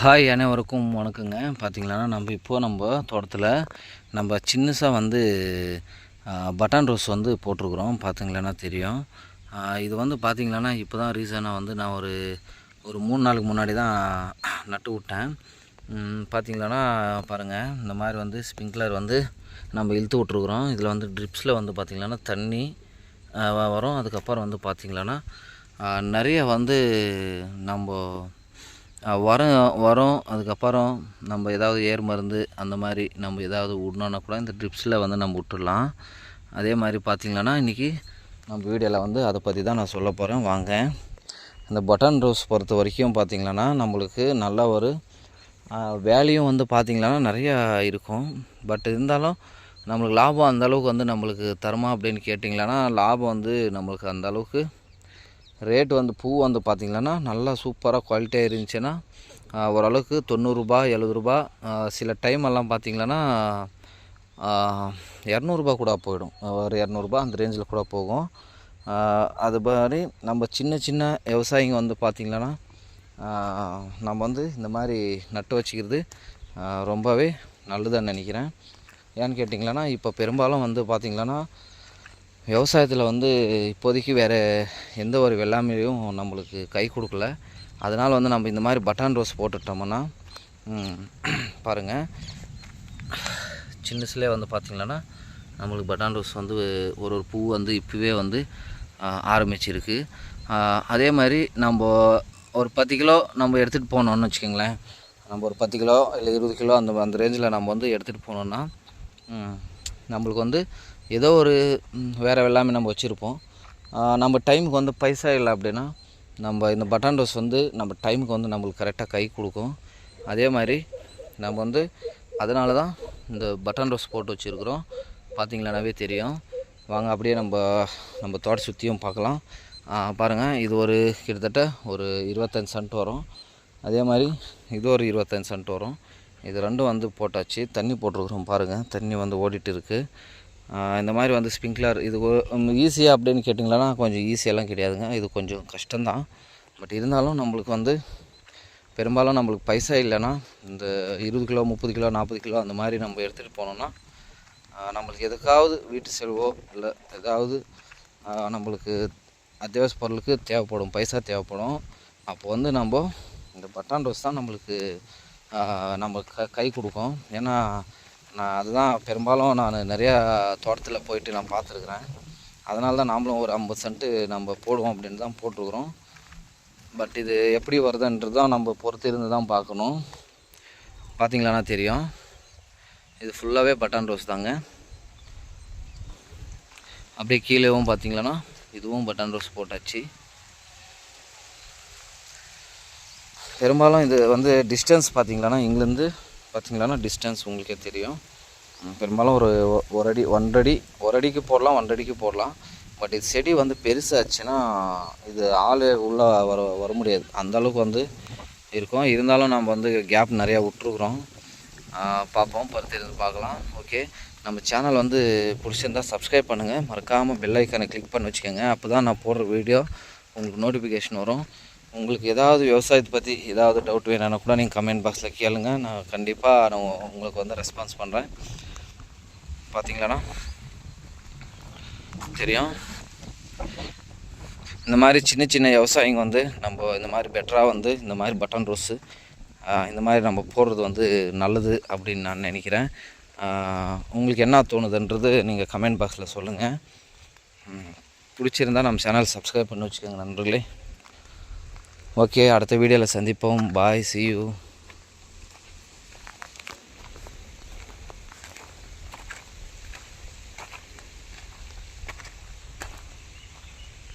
Hi அனைவருக்கும் வணக்கங்க. பார்த்திங்கன்னா நம்ம தோட்டத்தில் நம்ம சின்னசாக பட்டன் ரோஸ் போட்டிருக்குறோம். பார்த்திங்களா தெரியும். இது பார்த்திங்களா இப்போ தான் ரீசனாக நான் ஒரு 3 நாளுக்கு முன்னாடி தான் நட்டு விட்டேன். பார்த்திங்களா பாருங்கள், இந்த மாதிரி ஸ்ப்ரிங்க்லர் நம்ம இழுத்து விட்ருக்குறோம். இதில் ட்ரிப்ஸில் பார்த்திங்களா தண்ணி வரும். அதுக்கப்புறம் பார்த்திங்களா நிறைய நம்ம வரும். அதுக்கப்புறம் நம்ம ஏதாவது ஏர் மருந்து அந்த மாதிரி நம்ம ஏதாவது விடணுன்னா கூட இந்த ட்ரிப்ஸில் நம்ம விட்டுடலாம். அதே மாதிரி பார்த்திங்களா இன்றைக்கி நம்ம வீடியோவில் அதை பற்றி தான் நான் சொல்ல போகிறேன். வாங்க. இந்த பட்டன் ரோஸ் பொறுத்த வரைக்கும் பார்த்திங்களா நம்மளுக்கு நல்ல ஒரு வேலையும் பார்த்திங்களா நிறையா இருக்கும். பட் இருந்தாலும் நம்மளுக்கு லாபம் அந்தளவுக்கு நம்மளுக்கு தருமா அப்படின்னு கேட்டிங்களா, லாபம் நம்மளுக்கு அந்தளவுக்கு ரேட்டு பூ பார்த்திங்களா நல்லா சூப்பராக குவாலிட்டியாக இருந்துச்சுன்னா ஓரளவுக்கு 90 ரூபா 70 ரூபா, சில டைம் எல்லாம் பார்த்திங்களா 200 ரூபா கூட போயிடும். ஒரு 200 ரூபா அந்த ரேஞ்சில் கூட போகும். அது மாதிரி நம்ம சின்ன சின்ன விவசாயிங்க பார்த்திங்களா நம்ம இந்த மாதிரி நட்டு வச்சுக்கிறது ரொம்பவே நல்லதுன்னு நினைக்கிறேன். ஏன்னு கேட்டிங்களா, இப்போ பெரும்பாலும் பார்த்திங்களா விவசாயத்தில் இப்போதைக்கு வேறு எந்த ஒரு வெள்ளாமையும் நம்மளுக்கு கை கொடுக்கல. அதனால் நம்ம இந்த மாதிரி பட்டன் ரோஸ் போட்டுட்டோம்னா பாருங்கள், சின்னசுலே பார்த்திங்களா நம்மளுக்கு பட்டன் ரோஸ் ஒரு பூ இப்போவே ஆரம்பிச்சிருக்கு. அதே மாதிரி நம்ம ஒரு 10 கிலோ நம்ம எடுத்துகிட்டு போனோம்னு வச்சுக்கோங்களேன். நம்ம ஒரு 10 கிலோ இல்லை 20 கிலோ அந்த ரேஞ்சில் நம்ம எடுத்துகிட்டு போனோம்னா நம்மளுக்கு ஏதோ ஒரு வேறு வெள்ளாமை நம்ம வச்சுருப்போம். நம்ம டைமுக்கு பைசா இல்லை அப்படின்னா நம்ம இந்த பட்டன் ரோஸ் நம்ம டைமுக்கு நம்மளுக்கு கரெக்டாக கை கொடுக்கும். அதே மாதிரி நம்ம அதனால தான் இந்த பட்டன் ரோஸ் போட்டு வச்சுருக்குறோம். பார்த்திங்களானாவே தெரியும். வாங்க அப்படியே நம்ம தோட்ட சுற்றியும் பார்க்கலாம். பாருங்கள், இது ஒரு கிட்டத்தட்ட ஒரு 25 சென்ட் வரும். அதே மாதிரி இது ஒரு 25 சென்ட் வரும். இது ரெண்டும் போட்டாச்சு. தண்ணி போட்டிருக்குறோம். பாருங்கள், தண்ணி ஓடிட்டு இருக்குது. இந்த மாதிரி ஸ்ப்ரிங்க்லர் இது ஈஸியாக அப்படின்னு கேட்டிங்களா, கொஞ்சம் ஈஸியெல்லாம் கிடையாதுங்க. இது கொஞ்சம் கஷ்டம்தான். பட் இருந்தாலும் நம்மளுக்கு பெரும்பாலும் நம்மளுக்கு பைசா இல்லைன்னா இந்த 20 கிலோ 30 கிலோ 40 கிலோ அந்த மாதிரி நம்ம எடுத்துகிட்டு போனோம்னா நம்மளுக்கு எதுக்காவது வீட்டு செலவோ இல்லை ஏதாவது நம்மளுக்கு அத்தியாவசிய பொருளுக்கு தேவைப்படும், பைசா தேவைப்படும். அப்போ நம்ம இந்த பட்டன் ரோஸ் தான் நம்மளுக்கு நம்ம கை கொடுக்கும். ஏன்னா அதுதான் பெரும்பாலும் நான் நிறையா தோட்டத்தில் போயிட்டு நான் பார்த்துருக்குறேன். அதனால தான் நாமளும் ஒரு 50 சென்ட்டு நம்ம போடுவோம் அப்படின்னு தான் போட்டிருக்குறோம். பட் இது எப்படி வருதுன்றது தான் நம்ம பொறுத்து இருந்து தான் பார்க்கணும். பார்த்திங்களானா தெரியும். இது ஃபுல்லாகவே பட்டன் ரோஸ் தாங்க. அப்படியே கீழேவும் பார்த்திங்களானா இதுவும் பட்டன் ரோஸ் போட்டாச்சு. பெரும்பாலும் இது டிஸ்டன்ஸ் பார்த்திங்களானா இங்கேருந்து பார்த்திங்களானா டிஸ்டன்ஸ் உங்களுக்கே தெரியும். பெரும்பாலும் ஒரு அடி 1 அடிக்கு போடலாம், 1 அடிக்கு போடலாம். பட் இது செடி பெருசாச்சுன்னா இது ஆள் உள்ளே வர முடியாது. அந்தளவுக்கு இருக்கும். இருந்தாலும் நம்ம கேப் நிறையா விட்ருக்குறோம். பார்ப்போம், பொறுத்து இருந்து பார்க்கலாம். ஓகே, நம்ம சேனல் பிடிச்சிருந்தால் சப்ஸ்கிரைப் பண்ணுங்கள். மறக்காமல் பெல் ஐக்கானை கிளிக் பண்ணி வச்சுக்கோங்க. அப்போ தான் நான் போடுற வீடியோ உங்களுக்கு நோட்டிஃபிகேஷன் வரும். உங்களுக்கு ஏதாவது விவசாயத்தை பற்றி ஏதாவது டவுட் வேணும்னா கூட நீங்கள் கமெண்ட் பாக்ஸில் கேளுங்க. நான் கண்டிப்பாக உங்களுக்கு ரெஸ்பான்ஸ் பண்ணுறேன். பார்த்திங்களாண்ணா தெரியும். இந்த மாதிரி சின்ன சின்ன விவசாயிங்க நம்ம இந்த மாதிரி பெட்டராக இந்த மாதிரி பட்டன் ரோஸு இந்த மாதிரி நம்ம போடுறது நல்லது அப்படின்னு நான் நினைக்கிறேன். உங்களுக்கு என்ன தோணுதுன்றது நீங்கள் கமெண்ட் பாக்ஸில் சொல்லுங்கள். பிடிச்சிருந்தால் நம்ம சேனல் சப்ஸ்கிரைப் பண்ணி வச்சுக்கோங்க நண்பர்களே. ஓகே, அடுத்த வீடியோவில் சந்திப்போம். பாய், see you.